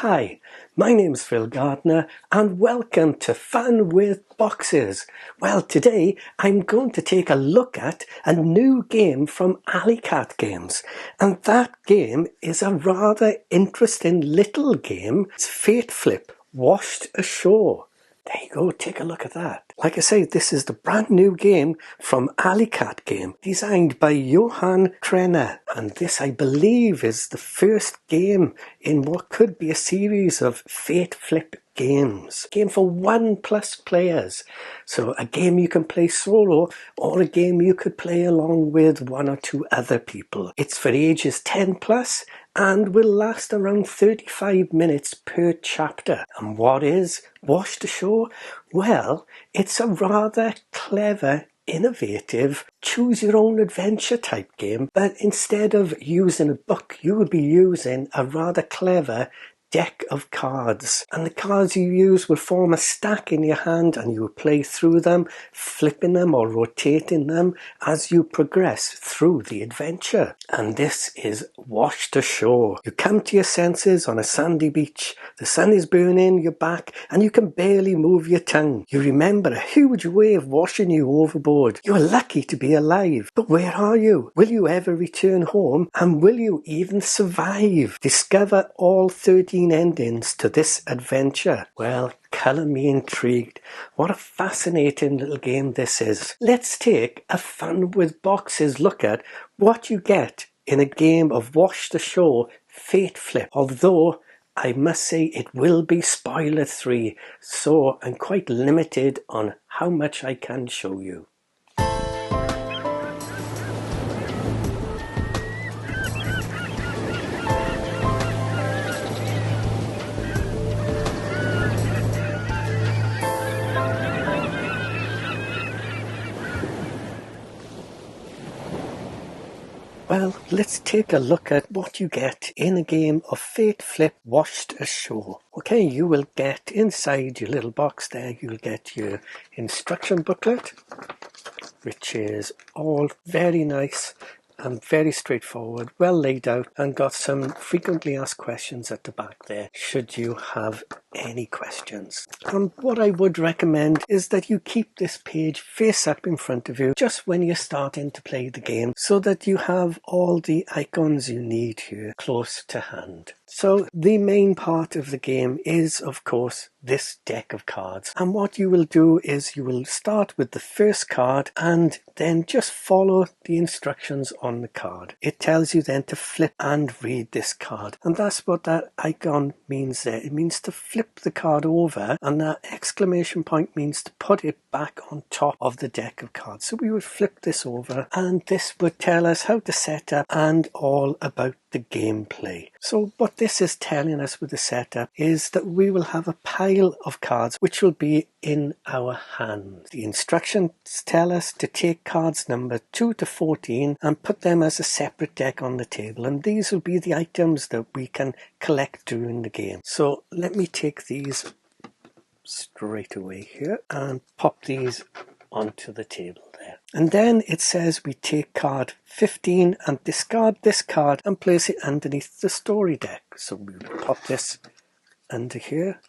Hi, my name's Phil Gardner and welcome to Fun with Boxes. Well, today I'm going to take a look at a new game from Alleycat Games, and that game is a rather interesting little game. It's Fate Flip, Washed Ashore. There you go, take a look at that. Like I say, this is the brand new game from Alleycat Game, designed by Johannes Brenner. And this, I believe, is the first game in what could be a series of Fate Flip games. Game for 1+ players. So a game you can play solo, or a game you could play along with 1 or 2 other people. It's for ages 10+ and will last around 35 minutes per chapter. And what is Washed Ashore? Well, it's a rather clever, innovative, choose your own adventure type game, but instead of using a book, you would be using a rather clever deck of cards, and the cards you use will form a stack in your hand, and you will play through them, flipping them or rotating them as you progress through the adventure. And this is Washed Ashore. You come to your senses on a sandy beach. The sun is burning your back and you can barely move your tongue. You remember a huge wave washing you overboard. You are lucky to be alive, but where are you? Will you ever return home, and will you even survive? Discover all 13 endings to this adventure. Well, colour me intrigued. What a fascinating little game this is. Let's take a Fun with Boxes look at what you get in a game of Washed Ashore Fate Flip. Although I must say it will be spoiler 3, so I'm quite limited on how much I can show you. Well, let's take a look at what you get in a game of Fate Flip Washed Ashore. Okay, you will get inside your little box there, you'll get your instruction booklet, which is all very nice and very straightforward, well laid out, and got some frequently asked questions at the back there, should you have any questions. And what I would recommend is that you keep this page face up in front of you just when you're starting to play the game, so that you have all the icons you need here close to hand. So the main part of the game is, of course, this deck of cards, and what you will do is you will start with the first card and then just follow the instructions on the card. It tells you then to flip and read this card, and that's what that icon means there. It means to flip the card over, and that exclamation point means to put it back on top of the deck of cards. So we would flip this over, and this would tell us how to set up and all about the gameplay. So what this is telling us with the setup is that we will have a pile of cards which will be in our hand. The instructions tell us to take cards number 2 to 14 and put them as a separate deck on the table, and these will be the items that we can collect during the game. So let me take these straight away here and pop these onto the table there. And then it says we take card 15 and discard this card and place it underneath the story deck. So we would pop this under here,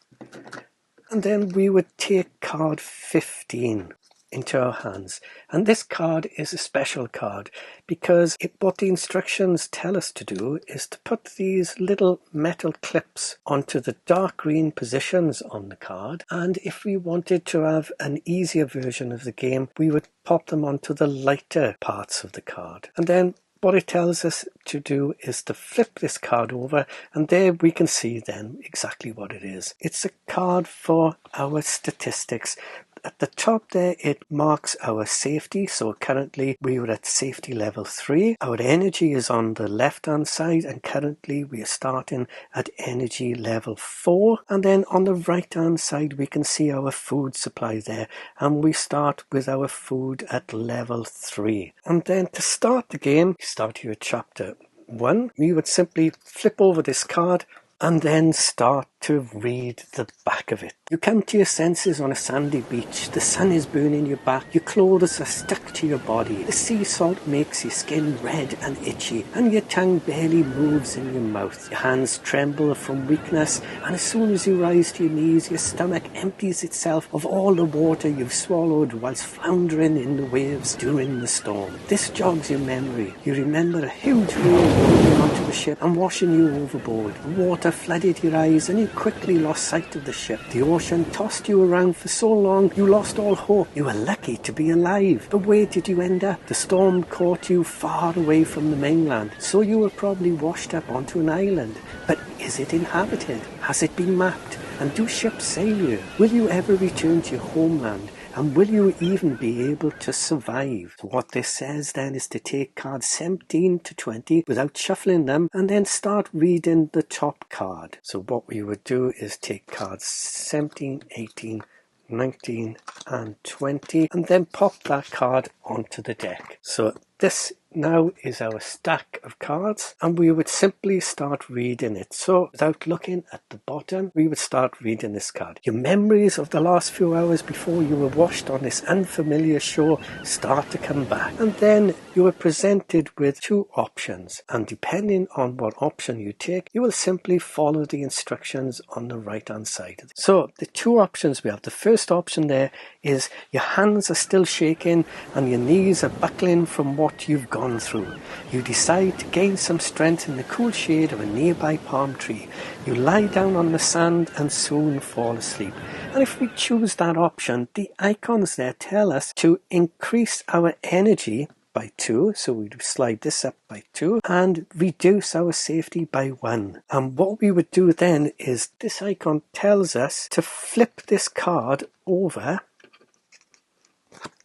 and then we would take card 15 into our hands. And this card is a special card because what the instructions tell us to do is to put these little metal clips onto the dark green positions on the card, and if we wanted to have an easier version of the game, we would pop them onto the lighter parts of the card. And then what it tells us to do is to flip this card over, and there we can see then exactly what it is. It's a card for our statistics. At the top there it marks our safety, so currently we are at safety level 3. Our energy is on the left hand side, and currently we are starting at energy level 4. And then on the right hand side we can see our food supply there, and we start with our food at level 3. And then to start the game, start here at chapter 1, we would simply flip over this card and then start to read the back of it. You come to your senses on a sandy beach. The sun is burning your back. Your clothes are stuck to your body. The sea salt makes your skin red and itchy, and your tongue barely moves in your mouth. Your hands tremble from weakness, and as soon as you rise to your knees, your stomach empties itself of all the water you've swallowed whilst floundering in the waves during the storm. This jogs your memory. You remember a huge wave rolling onto the ship and washing you overboard. The water flooded your eyes, and you quickly lost sight of the ship. The ocean tossed you around for so long you lost all hope. You were lucky to be alive. But where did you end up? The storm caught you far away from the mainland, so you were probably washed up onto an island. But is it inhabited? Has it been mapped? And do ships sail here? Will you ever return to your homeland? And will you even be able to survive? So what this says then is to take cards 17 to 20 without shuffling them, and then start reading the top card. So what we would do is take cards 17, 18, 19 and 20, and then pop that card onto the deck. So this now is our stack of cards, and we would simply start reading it. So without looking at the bottom, we would start reading this card. Your memories of the last few hours before you were washed on this unfamiliar shore start to come back, and then you are presented with two options, and depending on what option you take, you will simply follow the instructions on the right hand side. So the two options we have, the first option there is your hands are still shaking and your knees are buckling from what you've gone through. You decide to gain some strength in the cool shade of a nearby palm tree. You lie down on the sand and soon fall asleep. And if we choose that option, the icons there tell us to increase our energy by 2, so we slide this up by 2, and reduce our safety by 1. And what we would do then is this icon tells us to flip this card over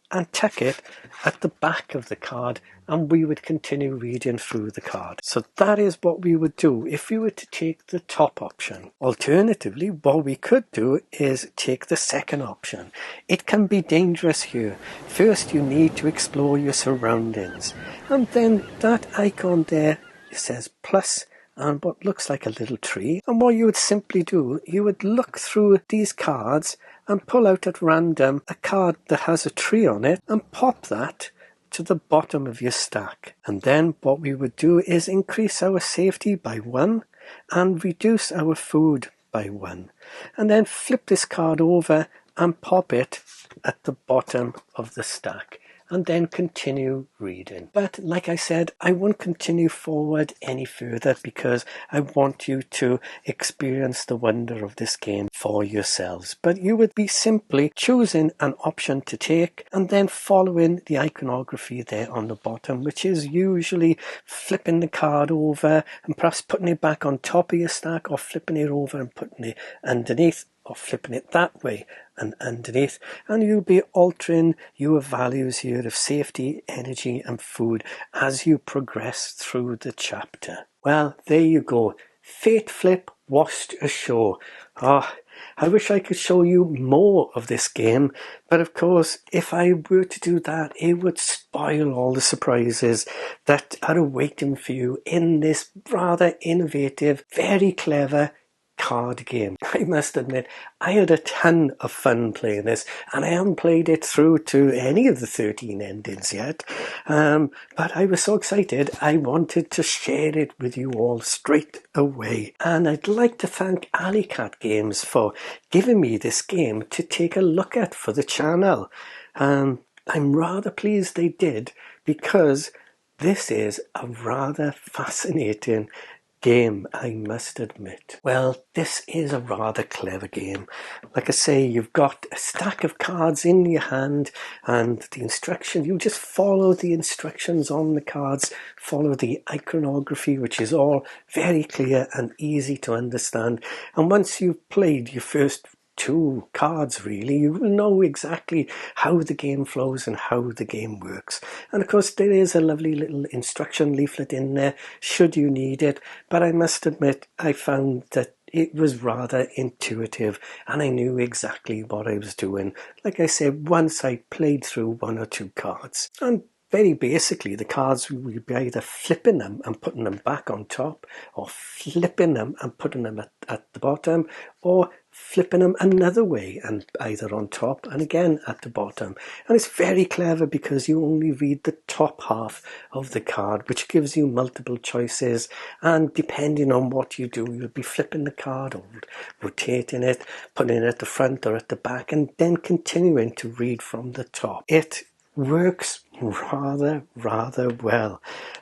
and tuck it at the back of the card, and we would continue reading through the card. So that is what we would do if we were to take the top option. Alternatively, what we could do is take the second option. It can be dangerous here. First, you need to explore your surroundings, and then that icon there says plus and what looks like a little tree. And what you would simply do, you would look through these cards and pull out at random a card that has a tree on it and pop that to the bottom of your stack. And then what we would do is increase our safety by 1 and reduce our food by 1. And then flip this card over and pop it at the bottom of the stack, and then continue reading. But like I said, I won't continue forward any further because I want you to experience the wonder of this game for yourselves. But you would be simply choosing an option to take and then following the iconography there on the bottom, which is usually flipping the card over and perhaps putting it back on top of your stack, or flipping it over and putting it underneath, or flipping it that way and underneath, and you'll be altering your values here of safety, energy and food as you progress through the chapter. Well, there you go. Fate Flip Washed Ashore. I wish I could show you more of this game, but of course, if I were to do that, it would spoil all the surprises that are awaiting for you in this rather innovative, very clever card game. I must admit, I had a ton of fun playing this, and I haven't played it through to any of the 13 endings yet, but I was so excited I wanted to share it with you all straight away. And I'd like to thank Alleycat Games for giving me this game to take a look at for the channel. I'm rather pleased they did, because this is a rather fascinating game, I must admit. Well, this is a rather clever game. Like I say, you've got a stack of cards in your hand, and the instructions, you just follow the instructions on the cards, follow the iconography, which is all very clear and easy to understand. And once you've played your first 2 cards, really, you will know exactly how the game flows and how the game works. And of course, there is a lovely little instruction leaflet in there should you need it, but I must admit I found that it was rather intuitive and I knew exactly what I was doing. Like I said, once I played through 1 or 2 cards. And very basically, the cards will be either flipping them and putting them back on top, or flipping them and putting them at the bottom, or flipping them another way and either on top and again at the bottom. And it's very clever because you only read the top half of the card, which gives you multiple choices, and depending on what you do, you'll be flipping the card or rotating it, putting it at the front or at the back, and then continuing to read from the top. It works rather well,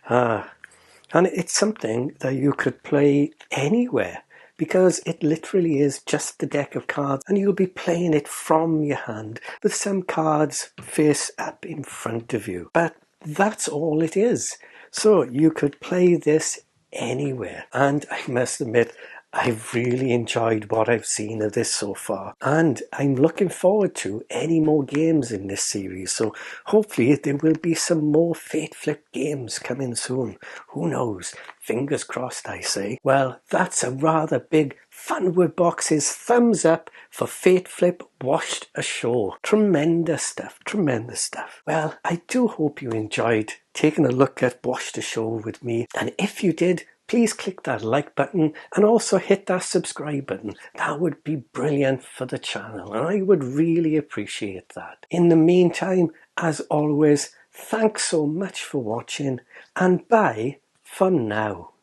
and it's something that you could play anywhere, because it literally is just the deck of cards, and you'll be playing it from your hand with some cards face up in front of you. But that's all it is. So you could play this anywhere, and I must admit, I've really enjoyed what I've seen of this so far, and I'm looking forward to any more games in this series. So hopefully there will be some more Fate Flip games coming soon. Who knows? Fingers crossed, I say. Well, that's a rather big Funward Box's thumbs up for Fate Flip Washed Ashore. Tremendous stuff, tremendous stuff. Well, I do hope you enjoyed taking a look at Washed Ashore with me, and if you did, please click that like button and also hit that subscribe button. That would be brilliant for the channel, and I would really appreciate that. In the meantime, as always, thanks so much for watching, and bye for now.